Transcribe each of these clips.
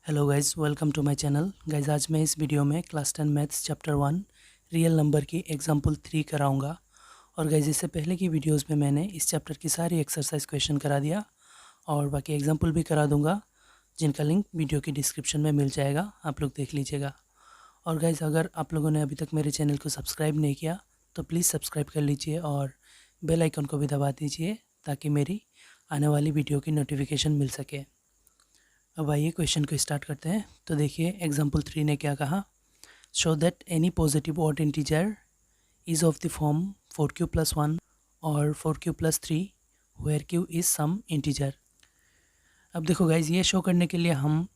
Hello guys, welcome to my channel. Guys आज मैं इस वीडियो में class 10 maths chapter 1 real number की एग्जांपल 3 कराऊंगा। और गाइज इससे पहले की वीडियोस में मैंने इस चैप्टर की सारी एक्सरसाइज क्वेश्चन करा दिया और बाकी एग्जांपल भी करा दूंगा, जिनका लिंक वीडियो की डिस्क्रिप्शन में मिल जाएगा, आप लोग देख लीजिएगा। और गाइज अगर आप लोगों ने अभी तक मेरे चैनल को सब्सक्राइब नहीं किया तो प्लीज़ सब्सक्राइब कर लीजिए और बेल आइकन को भी दबा दीजिए ताकि मेरी आने वाली वीडियो की नोटिफिकेशन मिल सके। अब आइए क्वेश्चन को स्टार्ट करते हैं। तो देखिए एग्जाम्पल 3 ने क्या कहा, show that any positive odd integer is of the form 4q+1 और 4q+3 where q is some integer. अब देखो गाइज, ये शो करने के लिए हम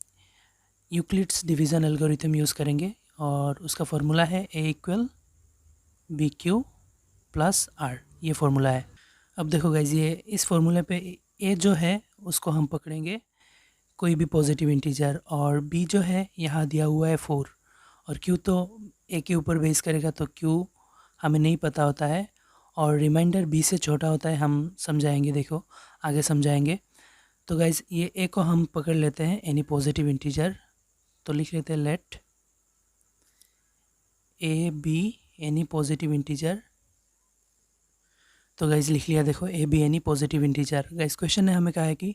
यूक्लिड्स डिवीज़न एल्गोरिथम यूज़ करेंगे और उसका फार्मूला है a=bq+r, ये फार्मूला है। अब देखो गाइज, ये इस फार्मूले पे a जो है उसको हम पकड़ेंगे कोई भी पॉजिटिव इंटीजर, और b जो है यहाँ दिया हुआ है 4, और q तो a के ऊपर बेस करेगा तो q हमें नहीं पता होता है, और रिमाइंडर b से छोटा होता है, हम समझाएंगे, देखो आगे समझाएंगे। तो गाइज ये a को हम पकड़ लेते हैं एनी पॉजिटिव इंटीजर, तो लिख लेते हैं let a be any positive integer. तो गाइज लिख लिया, देखो a be any positive integer. Guys question ने हमें कहा है कि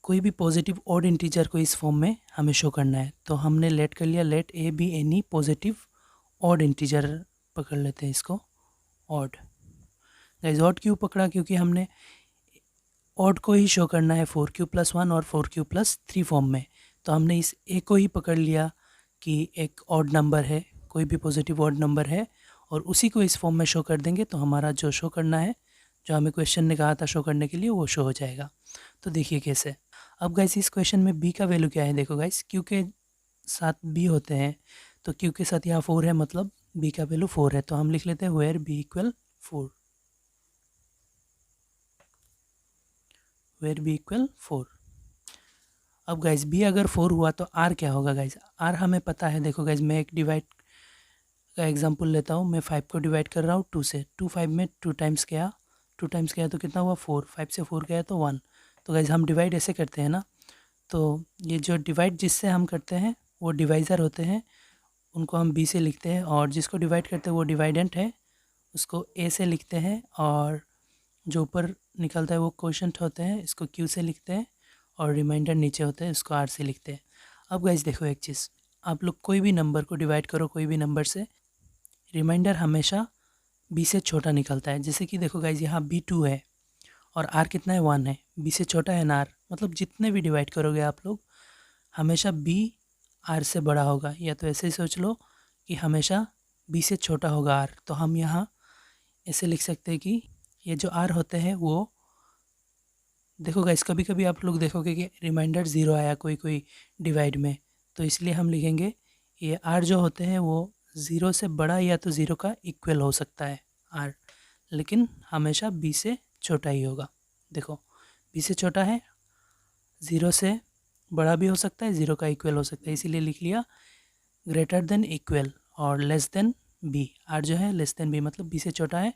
कोई भी पॉजिटिव ऑड इंटीजर को इस फॉर्म में हमें शो करना है, तो हमने लेट कर लिया let a be any positive odd integer, पकड़ लेते हैं इसको ऑड। गाइस ऑड क्यों पकड़ा, क्योंकि हमने ऑड को ही शो करना है 4q+1 और 4q+3 फॉर्म में, तो हमने इस ए को ही पकड़ लिया कि एक ऑड नंबर है, कोई भी पॉजिटिव ऑड नंबर है, और उसी को इस फॉर्म में शो कर देंगे तो हमारा जो शो करना है, जो हमें क्वेश्चन ने कहा था शो करने के लिए, वो शो हो जाएगा। तो देखिए कैसे। अब गाइस इस क्वेश्चन में b का वैल्यू क्या है, देखो गाइस q के साथ b होते हैं, तो q के साथ यहाँ 4 है, मतलब b का वैल्यू 4 है, तो हम लिख लेते हैं where b equal 4, where b equal 4। अब गाइस b अगर 4 हुआ तो r क्या होगा गाइस, r हमें पता है। देखो गाइस मैं एक डिवाइड का एग्जांपल लेता हूँ, मैं 5 को डिवाइड कर रहा हूँ 2 से, 2 5 में 2 टाइम्स गया, 2 टाइम्स गया तो कितना हुआ 4, 5 से 4 गया तो 1। तो गाइस हम डिवाइड ऐसे करते हैं ना, तो ये जो डिवाइड जिससे हम करते हैं वो डिवाइज़र होते हैं, उनको हम b से लिखते हैं, और जिसको डिवाइड करते हैं वो डिवाइडेंट है, उसको a से लिखते हैं, और जो ऊपर निकलता है वो क्वोशंट होते हैं, इसको q से लिखते हैं, और रिमाइंडर नीचे होते हैं, इसको r से लिखते हैं। अब गाइस देखो एक चीज़, आप लोग कोई भी नंबर को डिवाइड करो कोई भी नंबर से, रिमाइंडर हमेशा b से छोटा निकलता है। जैसे कि देखो गाइस यहाँ b2 है और r कितना है 1 है, b से छोटा है ना r, मतलब जितने भी डिवाइड करोगे आप लोग हमेशा b r से बड़ा होगा, या तो ऐसे ही सोच लो कि हमेशा b से छोटा होगा r। तो हम यहाँ ऐसे लिख सकते हैं कि ये जो r होते हैं वो, देखो गाइस कभी कभी आप लोग देखोगे कि रिमाइंडर 0 आया कोई कोई डिवाइड में, तो इसलिए हम लिखेंगे ये r जो होते हैं वो 0 से बड़ा या तो 0 का इक्वल हो सकता है r, लेकिन हमेशा b से छोटा ही होगा। देखो b से छोटा है, 0 से बड़ा भी हो सकता है, 0 का इक्वल हो सकता है, इसीलिए लिख लिया ग्रेटर देन इक्वल और लेस देन b। r जो है लेस देन b, मतलब b से छोटा है,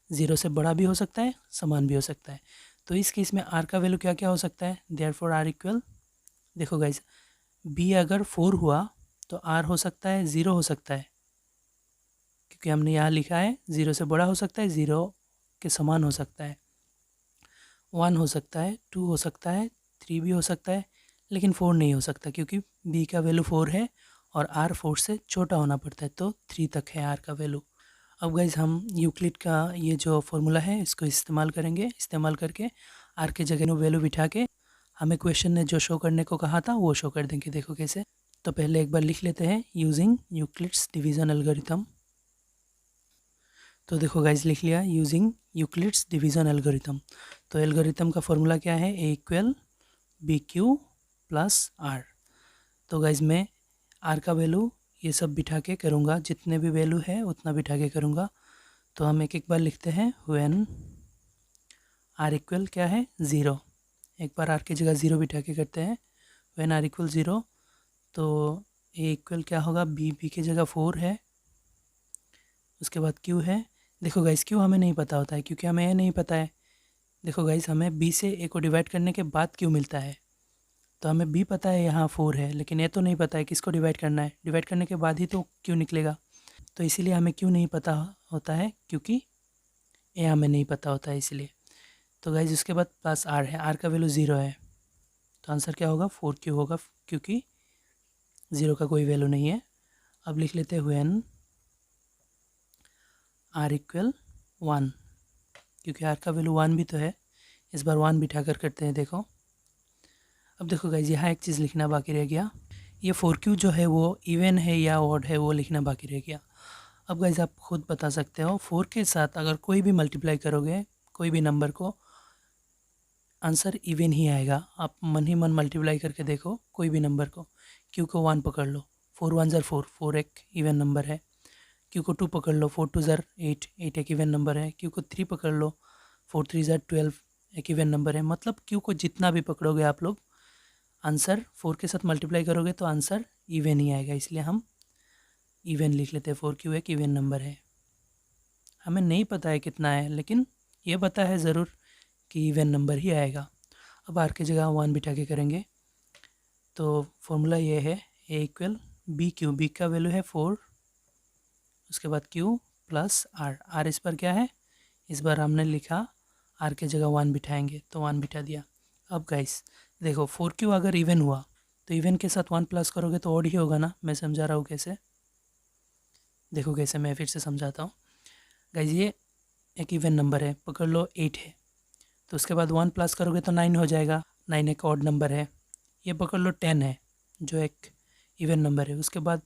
0 से बड़ा भी हो सकता है, समान भी हो सकता है। तो इस केस में r का वैल्यू क्या क्या हो सकता है, देयरफॉर r इक्वल, देखो गाइज b अगर 4 हुआ तो r हो सकता है 0 हो सकता है, क्योंकि हमने यहाँ लिखा है 0 से बड़ा हो सकता है, 0 के समान हो सकता है, 1 हो सकता है, 2 हो सकता है, 3 भी हो सकता है, लेकिन 4 नहीं हो सकता, क्योंकि b का वैल्यू 4 है और r 4 से छोटा होना पड़ता है, तो 3 तक है r का वैल्यू। अब गाइज हम यूक्लिड का ये जो फॉर्मूला है इसको इस्तेमाल करेंगे, इस्तेमाल करके r के जगह वैल्यू बिठा के हमें क्वेश्चन ने जो शो करने को कहा था वो शो कर देंगे। देखो कैसे। तो पहले एक बार लिख लेते हैं यूजिंग यूक्लिड्स डिवीज़न एल्गोरिथम। तो देखो गाइज लिख लिया यूजिंग यूक्लिड्स डिवीज़न एल्गोरिथम। तो एल्गोरिथम का फॉर्मूला क्या है, a इक्वल bq+r। तो गाइज मैं r का वैल्यू ये सब बिठा के करूँगा, जितने भी वैल्यू है उतना बिठा के करूँगा। तो हम एक एक बार लिखते हैं, व्हेन r इक्वल क्या है 0, एक बार r की जगह 0 बिठा के करते हैं, व्हेन r इक्वल 0, तो a इक्वल क्या होगा, b की जगह 4 है, उसके बाद q है। देखो गाइस q हमें नहीं पता होता है, क्योंकि हमें a नहीं पता है। देखो गाइस हमें b से a को डिवाइड करने के बाद q मिलता है, तो हमें बी पता है यहाँ 4 है, लेकिन ये तो नहीं पता है किसको डिवाइड करना है। डिवाइड करने के बाद ही तो क्यू निकलेगा, तो इसीलिए हमें क्यू नहीं पता होता है, क्योंकि ये हमें नहीं पता होता है इसलिए। तो गाइज उसके बाद प्लस आर है, आर का वैल्यू 0 है, तो आंसर क्या होगा 4Q होगा, क्योंकि 0 का कोई वैल्यू नहीं है। अब लिख लेते हैं व्हेन आर इक्वल 1, क्योंकि आर का वैल्यू 1 भी तो है। इस बार 1 बिठा कर करते हैं। देखो अब देखो गाइज यहाँ एक चीज़ लिखना बाकी रह गया, ये 4Q जो है वो इवन है या ऑड है वो लिखना बाकी रह गया। अब गाइज आप खुद बता सकते हो, 4 के साथ अगर कोई भी मल्टीप्लाई करोगे कोई भी नंबर को, आंसर इवन ही आएगा। आप मन ही मन मल्टीप्लाई करके देखो कोई भी नंबर को। क्यू को 1 पकड़ लो, 4 1 ज़र 4, 4 एक इवन नंबर है। क्यू को 2 पकड़ लो, 4 2 ज़र 8, 8 एक इवन नंबर है। क्यू को 3 पकड़ लो, 4 3 ज़र 12, एक इवन नंबर है। मतलब क्यू को जितना भी पकड़ोगे आप लोग, आंसर 4 के साथ मल्टीप्लाई करोगे तो आंसर इवन ही आएगा, इसलिए हम इवन लिख लेते हैं। 4Q एक इवन नंबर है। हमें नहीं पता है कितना है, लेकिन ये पता है ज़रूर कि इवन नंबर ही आएगा। अब आर की जगह 1 बिठा के करेंगे, तो फॉर्मूला ये है a equal b Q, B का वैल्यू है 4, उसके बाद क्यू प्लस आर, आर इस पर क्या है, इस बार हमने लिखा आर की जगह 1 बिठाएंगे, तो 1 बिठा दिया। अब गाइस देखो 4Q अगर इवन हुआ तो इवन के साथ 1 प्लस करोगे तो ऑड ही होगा ना। मैं समझा रहा हूँ कैसे, देखो कैसे, मैं फिर से समझाता हूँ गाइस। ये एक इवन नंबर है, पकड़ लो 8 है, तो उसके बाद 1 प्लस करोगे तो 9 हो जाएगा, 9 एक ऑड नंबर है। ये पकड़ लो 10 है जो एक इवन नंबर है, उसके बाद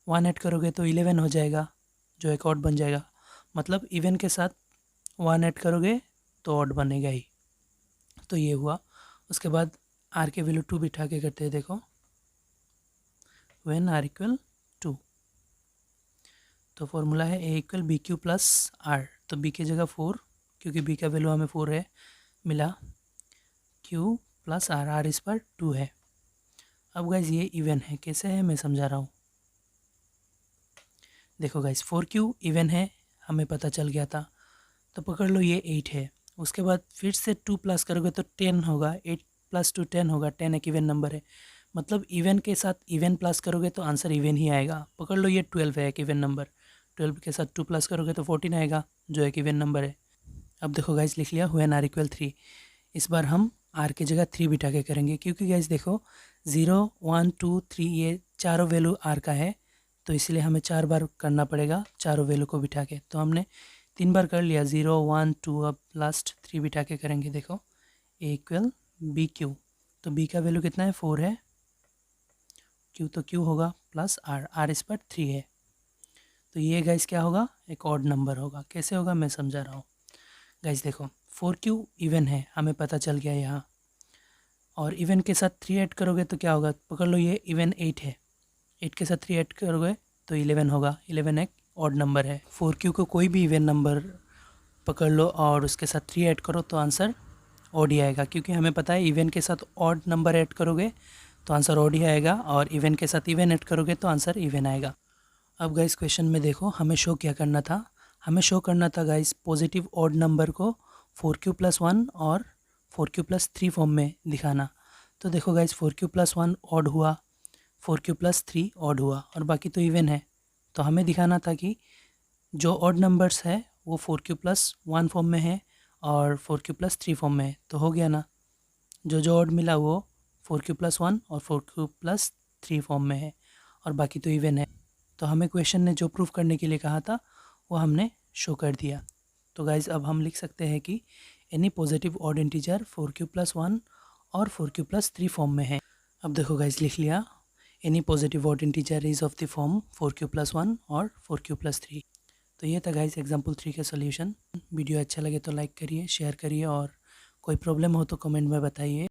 1 ऐड करोगे तो 11 हो जाएगा जो एक ऑड बन जाएगा। मतलब इवन के साथ 1 ऐड करोगे तो ऑड बनेगा ही। तो ये हुआ। उसके बाद आर के वैल्यू 2 बिठा के करते हैं। देखो व्हेन आर इक्वल 2, तो फॉर्मूला है a equal b q plus r, तो बी की जगह 4, क्योंकि बी का वैल्यू हमें 4 है मिला, क्यू प्लस आर, आर इस पर 2 है। अब गाइज ये इवन है, कैसे है मैं समझा रहा हूँ। देखो गाइज 4Q इवन है, हमें पता चल गया था, तो पकड़ लो ये 8 है, उसके बाद फिर से 2 प्लस करोगे तो 10 होगा, 8 प्लस 2 10 होगा, 10 एक इवन नंबर है। मतलब इवन के साथ इवन प्लस करोगे तो आंसर इवन ही आएगा। पकड़ लो ये 12 है, एक इवन नंबर, 12 के साथ 2 प्लस करोगे तो 14 आएगा जो एक इवन नंबर है। अब देखो गाइज लिख लिया व्हेन आर इक्वल 3, इस बार हम आर की जगह 3 बिठा के करेंगे, क्योंकि गाइज देखो 0 1 2 3 ये चारों वैल्यू आर का है, तो इसलिए हमें 4 बार करना पड़ेगा चारों वैल्यू को बिठा के। तो हमने 3 बार कर लिया, 0 1 2, अब लास्ट 3 बिठा के करेंगे। देखो ए इक्वल बी क्यू, तो बी का वैल्यू कितना है 4 है, क्यू तो क्यू होगा प्लस आर, आर इस पर 3 है, तो ये गाइज क्या होगा, एक ऑड नंबर होगा। कैसे होगा मैं समझा रहा हूँ गाइज। देखो 4Q इवन है, हमें पता चल गया यहाँ, और इवन के साथ 3 ऐड करोगे तो क्या होगा, पकड़ लो ये इवन 8 है, 8 के साथ 3 ऐड करोगे तो 11 होगा, 11 एक ऑड नंबर है। 4Q को कोई भी इवन नंबर पकड़ लो और उसके साथ 3 ऐड करो तो आंसर ऑड ही आएगा, क्योंकि हमें पता है इवन के साथ ऑड नंबर ऐड करोगे तो आंसर ऑड ही आएगा, और इवन के साथ इवन ऐड करोगे तो आंसर इवन आएगा। अब गाइस क्वेश्चन में देखो हमें शो क्या करना था, हमें शो करना था गाइस पॉजिटिव ऑड नंबर को 4Q प्लस 1 और 4Q प्लस 3 फॉर्म में दिखाना। तो देखो गाइस 4Q प्लस 1 ऑड हुआ, 4Q प्लस 3 ऑड हुआ, और बाकी तो इवन है। तो हमें दिखाना था कि जो ऑड नंबर्स है वो 4Q प्लस 1 फॉर्म में है और 4Q प्लस 3 फॉर्म में है, तो हो गया ना। जो जो ऑड मिला वो 4Q प्लस 1 और 4Q प्लस 3 फॉर्म में है, और बाकी तो इवन है। तो हमें क्वेश्चन ने जो प्रूफ करने के लिए कहा था वो हमने शो कर दिया। तो गाइज़ अब हम लिख सकते हैं कि any positive odd integer 4Q plus 1 और 4Q प्लस 3 फॉर्म में है। अब देखो गाइज़ लिख लिया, any positive odd integer is of the form 4Q plus 1 और 4Q प्लस 3। तो ये था गाइज़ एग्जाम्पल 3 का सोल्यूशन। वीडियो अच्छा लगे तो लाइक करिए, शेयर करिए, और कोई प्रॉब्लम हो तो कमेंट में बताइए।